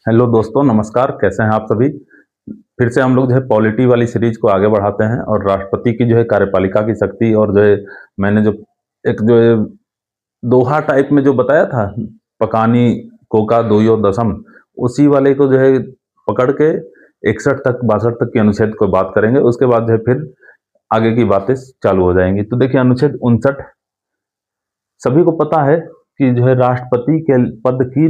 Hello दोस्तों, नमस्कार। कैसे हैं आप सभी। फिर से हम लोग जो है पॉलिटी वाली सीरीज को आगे बढ़ाते हैं और राष्ट्रपति की जो है कार्यपालिका की शक्ति और जो है मैंने जो एक जो है दोहा टाइप में जो बताया था, पकानी कोका दोयो दसम, उसी वाले को जो है पकड़ के 61 तक 62 तक के अनुच्छेद को बात करेंगे। उसके बाद जो है फिर आगे की बातें चालू हो जाएंगी। तो देखिए, अनुच्छेद 59 सभी को पता है कि जो है राष्ट्रपति के पद की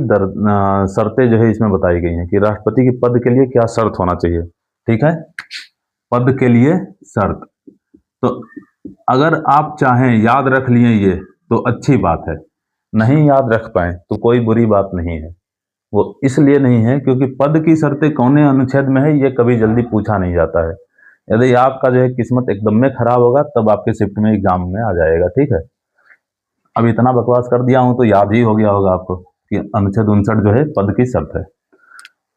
शर्तें जो है इसमें बताई गई हैं कि राष्ट्रपति के पद के लिए क्या शर्त होना चाहिए। ठीक है, पद के लिए शर्त। तो अगर आप चाहें याद रख लिए ये तो अच्छी बात है, नहीं याद रख पाए तो कोई बुरी बात नहीं है। वो इसलिए नहीं है क्योंकि पद की शर्तें कौन अनुच्छेद में है ये कभी जल्दी पूछा नहीं जाता है। यदि आपका जो है किस्मत एकदम में खराब होगा तब आपके शिफ्ट में एग्जाम में आ जाएगा। ठीक है, अब इतना बकवास कर दिया हूं तो याद ही हो गया होगा आपको कि अनुच्छेद 59 जो है पद की शर्त है।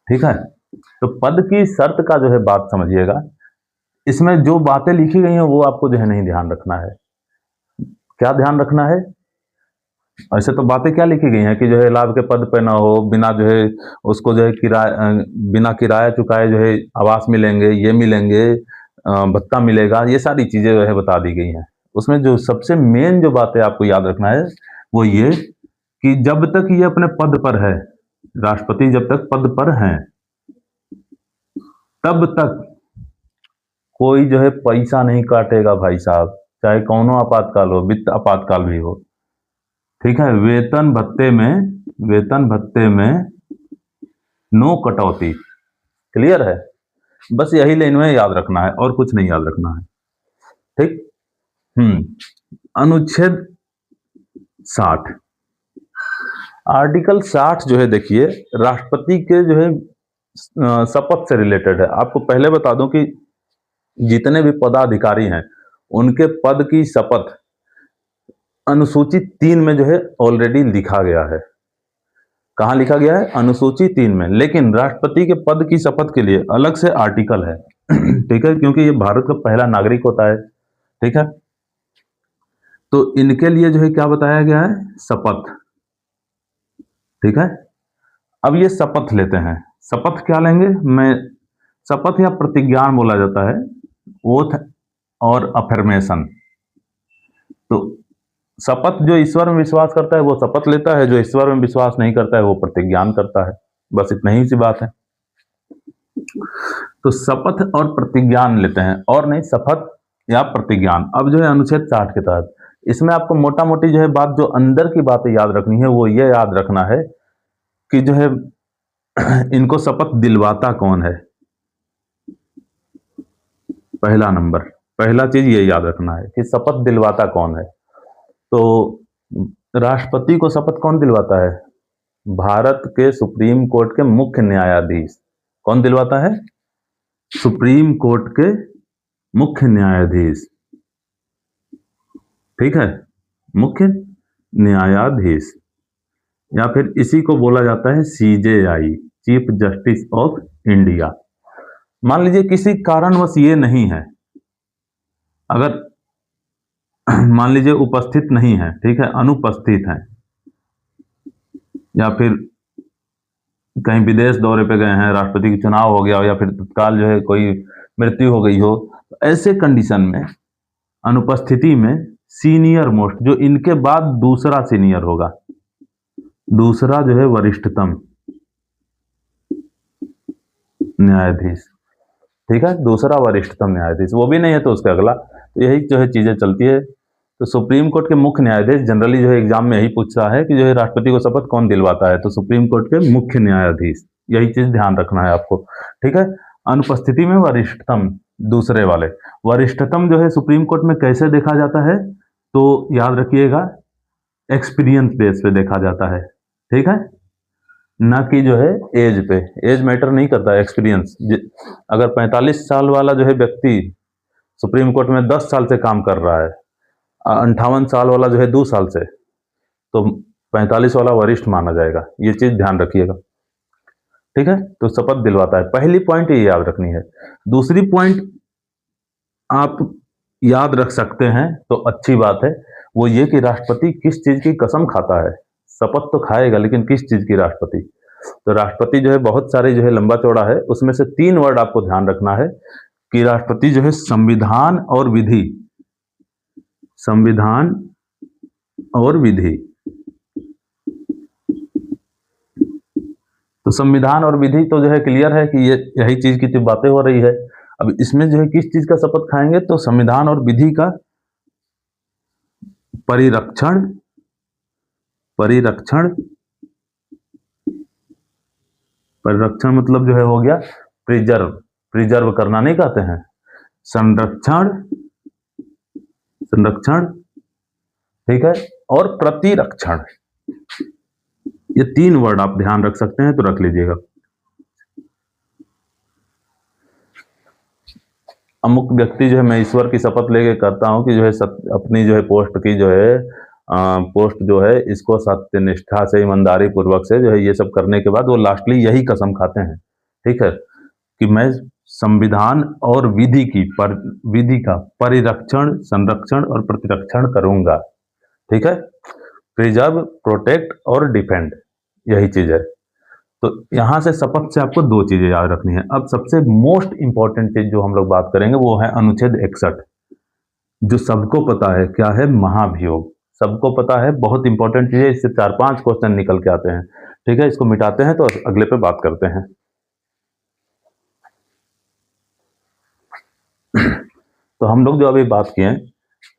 ठीक है, तो पद की शर्त का जो है बात समझिएगा। इसमें जो बातें लिखी गई हैं वो आपको जो है नहीं ध्यान रखना है। क्या ध्यान रखना है? ऐसे तो बातें क्या लिखी गई हैं कि जो है लाभ के पद पे ना हो, बिना जो है उसको जो है बिना किराया चुकाए जो है आवास मिलेंगे, ये मिलेंगे, भत्ता मिलेगा, ये सारी चीजें जो है बता दी गई हैं। उसमें जो सबसे मेन जो बातें आपको याद रखना है वो ये कि जब तक ये अपने पद पर है, राष्ट्रपति जब तक पद पर हैं तब तक कोई जो है पैसा नहीं काटेगा भाई साहब, चाहे कौनो आपातकाल हो, वित्त आपातकाल भी हो। ठीक है, वेतन भत्ते में नो कटौती। क्लियर है? बस यही लाइन में याद रखना है और कुछ नहीं याद रखना है। ठीक। अनुच्छेद 60, आर्टिकल 60 जो है देखिए राष्ट्रपति के जो है शपथ से रिलेटेड है। आपको पहले बता दूं कि जितने भी पदाधिकारी हैं उनके पद की शपथ अनुसूची 3 में जो है ऑलरेडी लिखा गया है। कहां लिखा गया है? अनुसूची 3 में। लेकिन राष्ट्रपति के पद की शपथ के लिए अलग से आर्टिकल है। ठीक है, क्योंकि ये भारत का पहला नागरिक होता है। ठीक है, तो इनके लिए जो है क्या बताया गया है? शपथ। ठीक है, अब ये शपथ लेते हैं। शपथ क्या लेंगे? मैं शपथ या प्रतिज्ञान बोला जाता है, ओथ और अफर्मेशन। तो शपथ जो ईश्वर में विश्वास करता है वो शपथ लेता है, जो ईश्वर में विश्वास नहीं करता है वो प्रतिज्ञान करता है। बस इतना ही सी बात है। तो शपथ और प्रतिज्ञान लेते हैं, और नहीं शपथ या प्रतिज्ञान। अब जो है अनुच्छेद 60 के तहत इसमें आपको मोटा मोटी जो है बात, जो अंदर की बातें याद रखनी है वो ये याद रखना है कि जो है इनको शपथ दिलवाता कौन है। पहला नंबर, पहला चीज ये याद रखना है कि शपथ दिलवाता कौन है। तो राष्ट्रपति को शपथ कौन दिलवाता है? भारत के सुप्रीम कोर्ट के मुख्य न्यायाधीश। कौन दिलवाता है? सुप्रीम कोर्ट के मुख्य न्यायाधीश। ठीक है, मुख्य न्यायाधीश, या फिर इसी को बोला जाता है CJI, chief justice of India. मान लीजिए किसी कारणवश ये नहीं है, अगर मान लीजिए उपस्थित नहीं है, ठीक है, अनुपस्थित है, या फिर कहीं विदेश दौरे पे गए हैं, राष्ट्रपति की चुनाव हो गया हो, या फिर तत्काल जो है कोई मृत्यु हो गई हो, तो ऐसे कंडीशन में अनुपस्थिति में सीनियर मोस्ट, जो इनके बाद दूसरा सीनियर होगा, दूसरा जो है वरिष्ठतम न्यायाधीश। ठीक है, दूसरा वरिष्ठतम न्यायाधीश, वो भी नहीं है तो उसके अगला। तो यही जो है चीजें चलती है। तो सुप्रीम कोर्ट के मुख्य न्यायाधीश जनरली जो है एग्जाम में यही पूछ रहा है कि जो है राष्ट्रपति को शपथ कौन दिलवाता है, तो सुप्रीम कोर्ट के मुख्य न्यायाधीश। यही चीज ध्यान रखना है आपको। ठीक है, अनुपस्थिति में वरिष्ठतम, दूसरे वाले। वरिष्ठतम जो है सुप्रीम कोर्ट में कैसे देखा जाता है, तो याद रखिएगा एक्सपीरियंस बेस पे देखा जाता है। ठीक है, ना कि जो है एज पे। एज मैटर नहीं करता, एक्सपीरियंस। अगर 45 साल वाला जो है व्यक्ति सुप्रीम कोर्ट में 10 साल से काम कर रहा है, 58 साल वाला जो है 2 साल से, तो 45 वाला वरिष्ठ माना जाएगा। ये चीज ध्यान रखिएगा। ठीक है, तो शपथ दिलवाता है। पहली पॉइंट ये याद रखनी है। दूसरी पॉइंट आप याद रख सकते हैं तो अच्छी बात है, वो ये कि राष्ट्रपति किस चीज की कसम खाता है। शपथ तो खाएगा लेकिन किस चीज की राष्ट्रपति? तो राष्ट्रपति जो है बहुत सारे जो है लंबा चौड़ा है, उसमें से 3 वर्ड आपको ध्यान रखना है कि राष्ट्रपति जो है संविधान और विधि, संविधान और विधि। तो संविधान और विधि तो जो है क्लियर है कि ये यही चीज की तो बातें हो रही है। अब इसमें जो है किस चीज का शपथ खाएंगे, तो संविधान और विधि का परिरक्षण, परिरक्षण, परिरक्षण मतलब जो है हो गया प्रिजर्व, प्रिजर्व करना नहीं कहते हैं, संरक्षण, संरक्षण, ठीक है, और प्रतिरक्षण। ये 3 वर्ड आप ध्यान रख सकते हैं, तो रख लीजिएगा। अमुक व्यक्ति जो है, मैं ईश्वर की शपथ लेके करता हूं कि जो है अपनी जो है पोस्ट की जो है पोस्ट जो है इसको सत्यनिष्ठा से, ईमानदारी पूर्वक से जो है ये सब करने के बाद वो लास्टली यही कसम खाते हैं, ठीक है, कि मैं संविधान और विधि की विधि का परिरक्षण, संरक्षण और प्रतिरक्षण करूंगा, ठीक है, प्रिजर्व, प्रोटेक्ट और डिफेंड, यही चीज है। तो यहां से शपथ से आपको 2 चीजें याद रखनी है। अब सबसे मोस्ट इंपॉर्टेंट चीज जो हम लोग बात करेंगे वो है अनुच्छेद 61, जो सबको पता है क्या है, महाभियोग, सबको पता है, बहुत इंपॉर्टेंट चीज है, इससे 4-5 क्वेश्चन निकल के आते हैं, ठीक है। इसको मिटाते हैं तो अगले पे बात करते हैं। तो हम लोग जो अभी बात किए,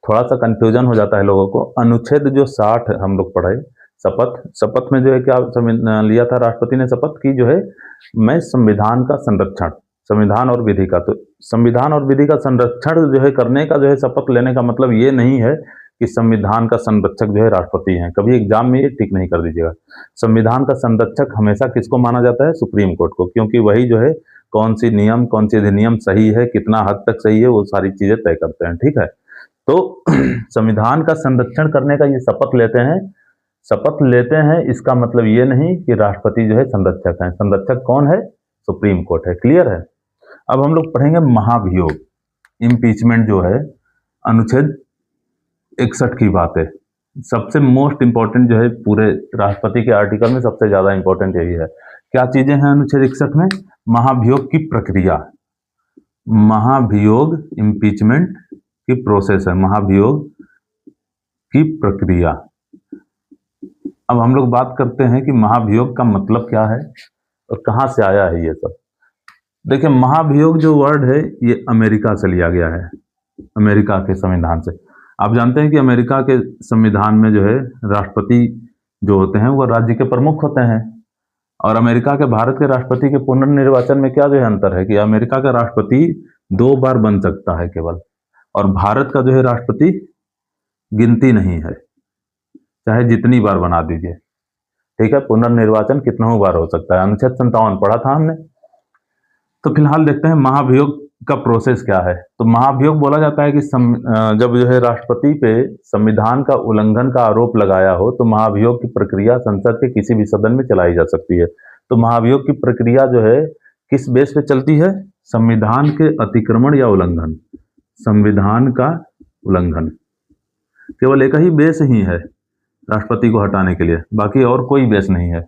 थोड़ा सा कंफ्यूजन हो जाता है लोगों को। अनुच्छेद जो 60 हम लोग पढ़े, शपथ, शपथ में जो है क्या लिया था राष्ट्रपति ने शपथ की, जो है मैं संविधान का संरक्षण, संविधान और विधि का, तो संविधान और विधि का संरक्षण जो है करने का जो है शपथ लेने का मतलब ये नहीं है कि संविधान का संरक्षक जो है राष्ट्रपति है। कभी एग्जाम में ये ठीक नहीं कर दीजिएगा। संविधान का संरक्षक हमेशा किसको माना जाता है, सुप्रीम कोर्ट को, क्योंकि वही जो है कौन सी नियम, कौन सी अधिनियम सही है, कितना हद तक सही है, वो सारी चीजें तय करते हैं, ठीक है। तो संविधान का संरक्षण करने का ये शपथ लेते हैं, शपथ लेते हैं, इसका मतलब ये नहीं कि राष्ट्रपति जो है संरक्षक है। संरक्षक कौन है, सुप्रीम कोर्ट है, क्लियर है। अब हम लोग पढ़ेंगे महाभियोग, इम्पीचमेंट जो है, अनुच्छेद 61 की बात है। सबसे मोस्ट इंपॉर्टेंट जो है पूरे राष्ट्रपति के आर्टिकल में सबसे ज्यादा इंपॉर्टेंट यही है। क्या चीजें हैं अनुच्छेद 61 में, महाभियोग की प्रक्रिया, महाभियोग इम्पीचमेंट की प्रोसेस है, महाभियोग की प्रक्रिया। अब हम लोग बात करते हैं कि महाभियोग का मतलब क्या है और कहां से आया है ये सब। देखिए, महाभियोग जो वर्ड है ये अमेरिका से लिया गया है, अमेरिका के संविधान से। आप जानते हैं कि अमेरिका के संविधान में जो है राष्ट्रपति जो होते हैं वो राज्य के प्रमुख होते हैं, और अमेरिका के भारत के राष्ट्रपति के पुनर्निर्वाचन में क्या जो है अंतर है कि अमेरिका का राष्ट्रपति 2 बार बन सकता है केवल, और भारत का जो है राष्ट्रपति गिनती नहीं है, चाहे जितनी बार बना दीजिए, ठीक है, पुनर्निर्वाचन कितना बार हो सकता है। अनुच्छेद 57 पढ़ा था हमने। तो फिलहाल देखते हैं महाभियोग का प्रोसेस क्या है। तो महाभियोग बोला जाता है कि जब जो है राष्ट्रपति पे संविधान का उल्लंघन का आरोप लगाया हो तो महाभियोग की प्रक्रिया संसद के किसी भी सदन में चलाई जा सकती है। तो महाभियोग की प्रक्रिया जो है किस बेस पे चलती है, संविधान के अतिक्रमण या उल्लंघन, संविधान का उल्लंघन, केवल एक ही बेस ही है राष्ट्रपति को हटाने के लिए, बाकी और कोई बेस नहीं है।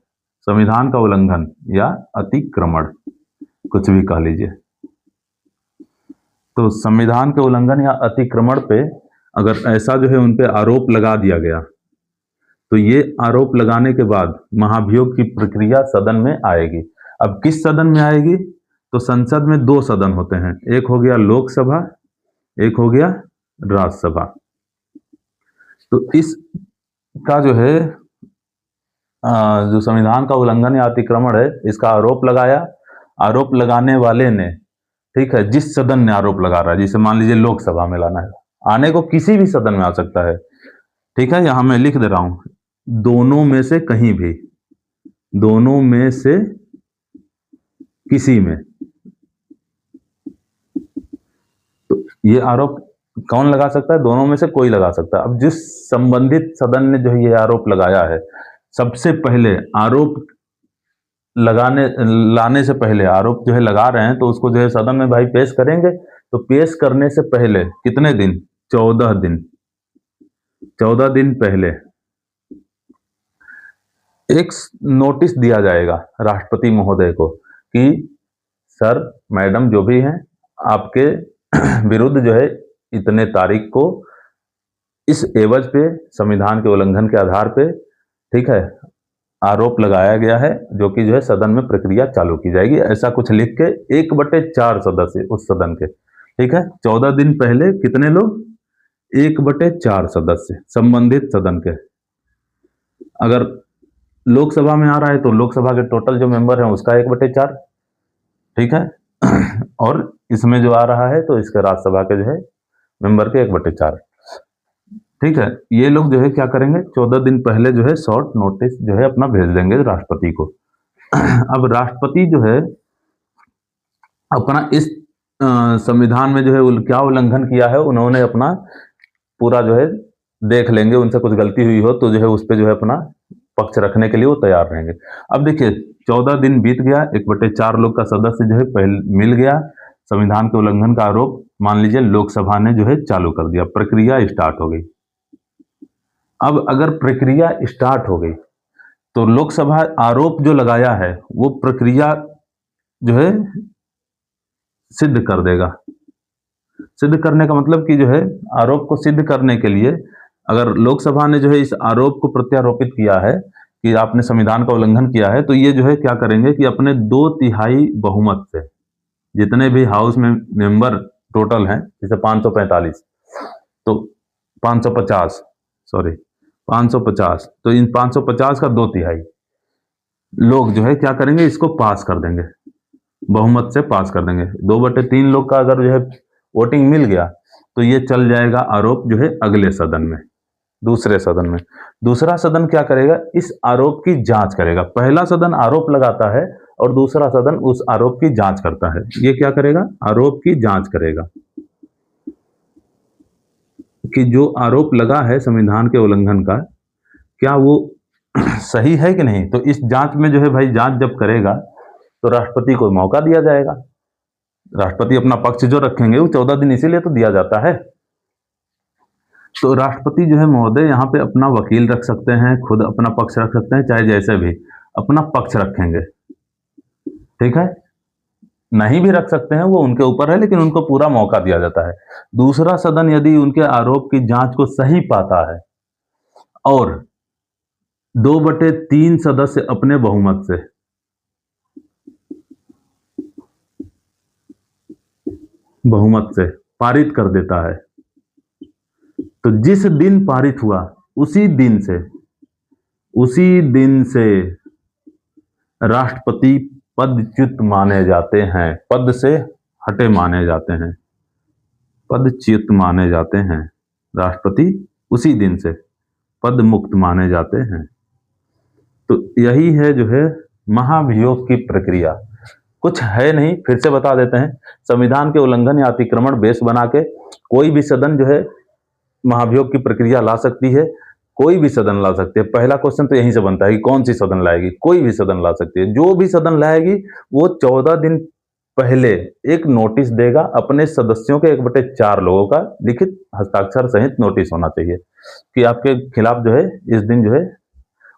संविधान का उल्लंघन या अतिक्रमण, कुछ भी कह लीजिए। तो संविधान के उल्लंघन या अतिक्रमण पे अगर ऐसा जो है उन पे आरोप लगा दिया गया तो ये आरोप लगाने के बाद महाभियोग की प्रक्रिया सदन में आएगी। अब किस सदन में आएगी, तो संसद में 2 सदन होते हैं, एक हो गया लोकसभा, एक हो गया राज्यसभा। तो इस का जो है जो संविधान का उल्लंघन या अतिक्रमण है इसका आरोप लगाया, आरोप लगाने वाले ने, ठीक है, जिस सदन ने आरोप लगा रहा है, जिसे मान लीजिए लोकसभा में लाना है, आने को किसी भी सदन में आ सकता है, ठीक है, यहां मैं लिख दे रहा हूं, दोनों में से कहीं भी, दोनों में से किसी में। तो ये आरोप कौन लगा सकता है, दोनों में से कोई लगा सकता है। अब जिस संबंधित सदन ने जो है ये आरोप लगाया है, सबसे पहले आरोप लाने से पहले, आरोप जो है लगा रहे हैं तो उसको जो है सदन में भाई पेश करेंगे। तो पेश करने से पहले कितने दिन, 14 दिन, 14 दिन पहले एक नोटिस दिया जाएगा राष्ट्रपति महोदय को कि सर मैडम जो भी हैं आपके विरुद्ध जो है इतने तारीख को इस एवज पे संविधान के उल्लंघन के आधार पे, ठीक है, आरोप लगाया गया है, जो कि जो है सदन में प्रक्रिया चालू की जाएगी, ऐसा कुछ लिख के 1/4 सदस्य उस सदन के, ठीक है, 14 दिन पहले कितने लोग, 1/4 सदस्य संबंधित सदन के। अगर लोकसभा में आ रहा है तो लोकसभा के टोटल जो मेंबर हैं उसका 1/4, ठीक है, और इसमें जो आ रहा है तो इसके राज्यसभा के जो है मेंबर के 1/4, ठीक है। ये लोग जो है क्या करेंगे, 14 दिन पहले जो है शॉर्ट नोटिस जो है अपना भेज देंगे राष्ट्रपति को। अब राष्ट्रपति जो है अपना इस संविधान में जो है क्या उल्लंघन किया है, उन्होंने अपना पूरा जो है देख लेंगे, उनसे कुछ गलती हुई हो तो जो है उस पर जो है अपना पक्ष रखने के लिए वो तैयार रहेंगे। अब देखिए 14 दिन बीत गया, 1/4 लोग का सदस्य जो है पहले मिल गया, संविधान के उल्लंघन का आरोप मान लीजिए लोकसभा ने जो है चालू कर दिया, प्रक्रिया स्टार्ट हो गई। अब अगर प्रक्रिया स्टार्ट हो गई तो लोकसभा आरोप जो लगाया है वो प्रक्रिया जो है सिद्ध कर देगा। सिद्ध करने का मतलब कि जो है आरोप को सिद्ध करने के लिए अगर लोकसभा ने जो है इस आरोप को प्रत्यारोपित किया है कि आपने संविधान का उल्लंघन किया है, तो ये जो है क्या करेंगे कि अपने 2/3 बहुमत से, जितने भी हाउस में मेंबर टोटल हैं, जैसे 545 तो 550 सॉरी 550, तो इन 550 का 2/3 लोग जो है क्या करेंगे, इसको पास कर देंगे, बहुमत से पास कर देंगे। 2/3 लोग का अगर जो है वोटिंग मिल गया तो ये चल जाएगा आरोप जो है अगले सदन में, दूसरे सदन में। दूसरा सदन क्या करेगा, इस आरोप की जांच करेगा। पहला सदन आरोप लगाता है और दूसरा सदन उस आरोप की जांच करता है। ये क्या करेगा, आरोप की जांच करेगा कि जो आरोप लगा है संविधान के उल्लंघन का, क्या वो सही है कि नहीं। तो इस जांच में जो है भाई, जांच जब करेगा तो राष्ट्रपति को मौका दिया जाएगा। राष्ट्रपति अपना पक्ष जो रखेंगे वो 14 दिन इसीलिए तो दिया जाता है। तो राष्ट्रपति जो है महोदय यहाँ पे अपना वकील रख सकते हैं, खुद अपना पक्ष रख सकते हैं, चाहे जैसे भी अपना पक्ष रखेंगे, ठीक है। नहीं भी रख सकते हैं, वो उनके ऊपर है, लेकिन उनको पूरा मौका दिया जाता है। दूसरा सदन यदि उनके आरोप की जांच को सही पाता है और 2/3 सदस्य अपने बहुमत से पारित कर देता है, तो जिस दिन पारित हुआ उसी दिन से राष्ट्रपति पदच्युत माने जाते हैं, पद से हटे माने जाते हैं, पदच्युत माने जाते हैं। राष्ट्रपति उसी दिन से पद मुक्त माने जाते हैं। तो यही है जो है महाभियोग की प्रक्रिया। कुछ है नहीं, फिर से बता देते हैं। संविधान के उल्लंघन या अतिक्रमण बेस बना के कोई भी सदन जो है महाभियोग की प्रक्रिया ला सकती है, कोई भी सदन ला सकती है। पहला क्वेश्चन तो यहीं से बनता है कि कौन सी सदन लाएगी, कोई भी सदन ला सकती है। जो भी सदन लाएगी वो 14 दिन पहले एक नोटिस देगा, अपने सदस्यों के 1/4 लोगों का लिखित हस्ताक्षर सहित नोटिस होना चाहिए कि आपके खिलाफ जो है इस दिन जो है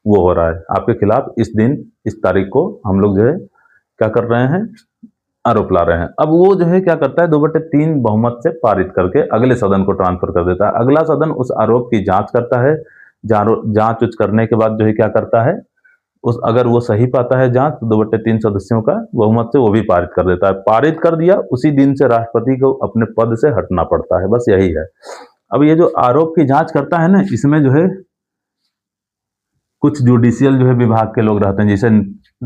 वो हो रहा है, आपके खिलाफ इस दिन इस तारीख को हम लोग जो है क्या कर रहे हैं, आरोप ला रहे हैं। अब वो जो है क्या करता है, 2/3 बहुमत से पारित करके अगले सदन को ट्रांसफर कर देता है। अगला सदन उस आरोप की जांच करता है, जांच उच करने के बाद जो है क्या करता है, उस अगर वो सही पाता है जांच, 2/3 सदस्यों का बहुमत से वो भी पारित कर देता है। पारित कर दिया, उसी दिन से राष्ट्रपति को अपने पद से हटना पड़ता है, बस यही है। अब ये जो आरोप की जांच करता है ना, इसमें जो है कुछ जुडिशियल जो है विभाग के लोग रहते हैं, जैसे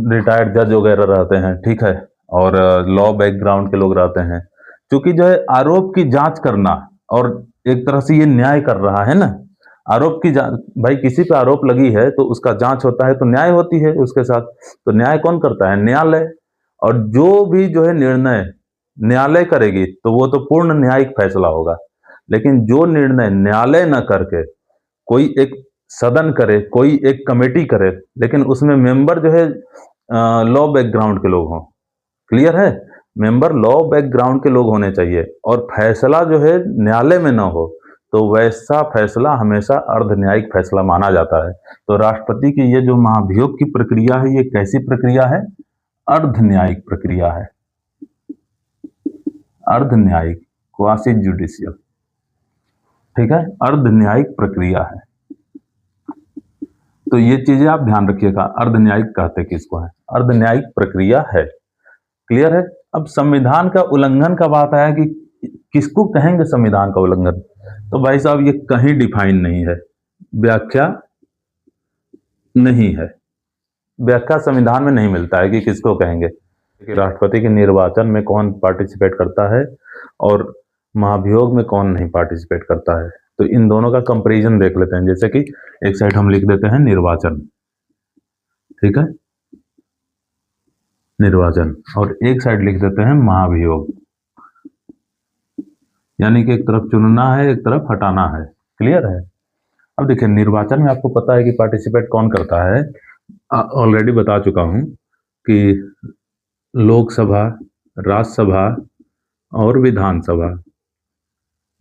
रिटायर्ड जज वगैरह रहते हैं, ठीक है, और लॉ बैकग्राउंड के लोग रहते हैं। क्योंकि जो है आरोप की जांच करना और एक तरह से ये न्याय कर रहा है ना, आरोप की जांच, भाई किसी पे आरोप लगी है तो उसका जांच होता है तो न्याय होती है उसके साथ। तो न्याय कौन करता है, न्यायालय। और जो भी जो है निर्णय न्यायालय करेगी तो वो तो पूर्ण न्यायिक फैसला होगा। लेकिन जो निर्णय न्यायालय न करके कोई एक सदन करे, कोई एक कमेटी करे, लेकिन उसमें मेंबर जो है लॉ बैकग्राउंड के लोग हों, क्लियर है, मेंबर लॉ बैकग्राउंड के लोग होने चाहिए, और फैसला जो है न्यायालय में ना हो, तो वैसा फैसला हमेशा अर्धन्यायिक फैसला माना जाता है। तो राष्ट्रपति की ये जो महाभियोग की प्रक्रिया है, ये कैसी प्रक्रिया है? अर्धन्यायिक प्रक्रिया है, अर्धन्यायिक, क्वासी जुडिशियल, ठीक है, अर्धन्यायिक प्रक्रिया है। तो ये चीजें आप ध्यान रखिएगा, अर्धन्यायिक कहते किसको है, अर्धन्यायिक प्रक्रिया है। क्लियर है? अब संविधान का उल्लंघन का बात आया कि किसको कहेंगे संविधान का उल्लंघन, तो भाई साहब ये कहीं डिफाइन नहीं है, व्याख्या नहीं है, व्याख्या संविधान में नहीं मिलता है कि किसको कहेंगे, कि राष्ट्रपति के निर्वाचन में कौन पार्टिसिपेट करता है और महाभियोग में कौन नहीं पार्टिसिपेट करता है। तो इन दोनों का कंपैरिजन देख लेते हैं। जैसे कि एक साइड हम लिख देते हैं निर्वाचन, ठीक है, निर्वाचन, और एक साइड लिख देते हैं महाभियोग, यानी कि एक तरफ चुनना है, एक तरफ हटाना है। क्लियर है? अब देखिए निर्वाचन में आपको पता है कि पार्टिसिपेट कौन करता है, ऑलरेडी बता चुका हूं कि लोकसभा, राज्यसभा और विधानसभा,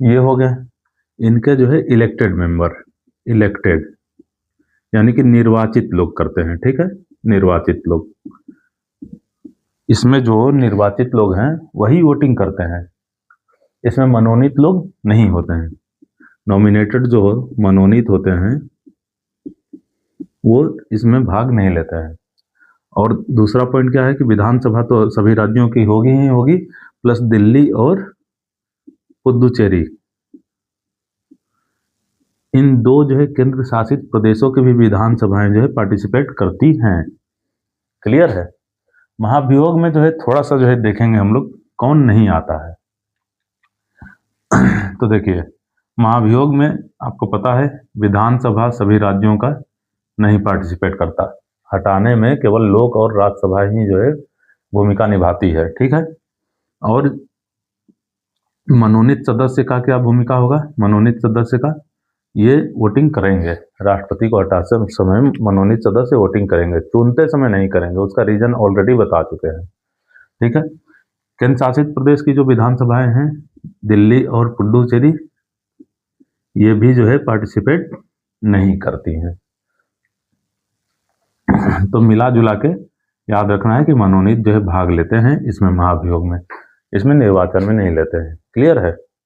ये हो गए इनके जो है इलेक्टेड मेंबर, इलेक्टेड यानी कि निर्वाचित लोग करते हैं, ठीक है, निर्वाचित लोग। इसमें जो निर्वाचित लोग हैं वही वोटिंग करते हैं, इसमें मनोनीत लोग नहीं होते हैं। नॉमिनेटेड जो मनोनीत होते हैं वो इसमें भाग नहीं लेते हैं। और दूसरा पॉइंट क्या है कि विधानसभा तो सभी राज्यों की होगी ही होगी, प्लस दिल्ली और पुदुचेरी, इन दो जो है केंद्र शासित प्रदेशों की भी विधानसभाएं जो है पार्टिसिपेट करती हैं। क्लियर है? महाभियोग में जो है थोड़ा सा जो है देखेंगे हम लोग कौन नहीं आता है। तो देखिए महाभियोग में आपको पता है विधानसभा सभी राज्यों का नहीं पार्टिसिपेट करता, हटाने में केवल लोक और राज्यसभा ही जो है भूमिका निभाती है, ठीक है। और मनोनीत सदस्य का क्या भूमिका होगा? मनोनीत सदस्य का ये वोटिंग करेंगे, राष्ट्रपति को हटाते समय मनोनीत सदस्य वोटिंग करेंगे, चुनते समय नहीं करेंगे, उसका रीजन ऑलरेडी बता चुके हैं, ठीक है। केंद्र शासित प्रदेश की जो विधानसभाएं हैं दिल्ली और पुडुचेरी, ये भी जो है पार्टिसिपेट नहीं करती हैं। तो मिला जुला के याद रखना है कि मनोनीत जो है भाग लेते हैं इसमें महाभियोग में, इसमें निर्वाचन में नहीं लेते हैं। क्लियर है?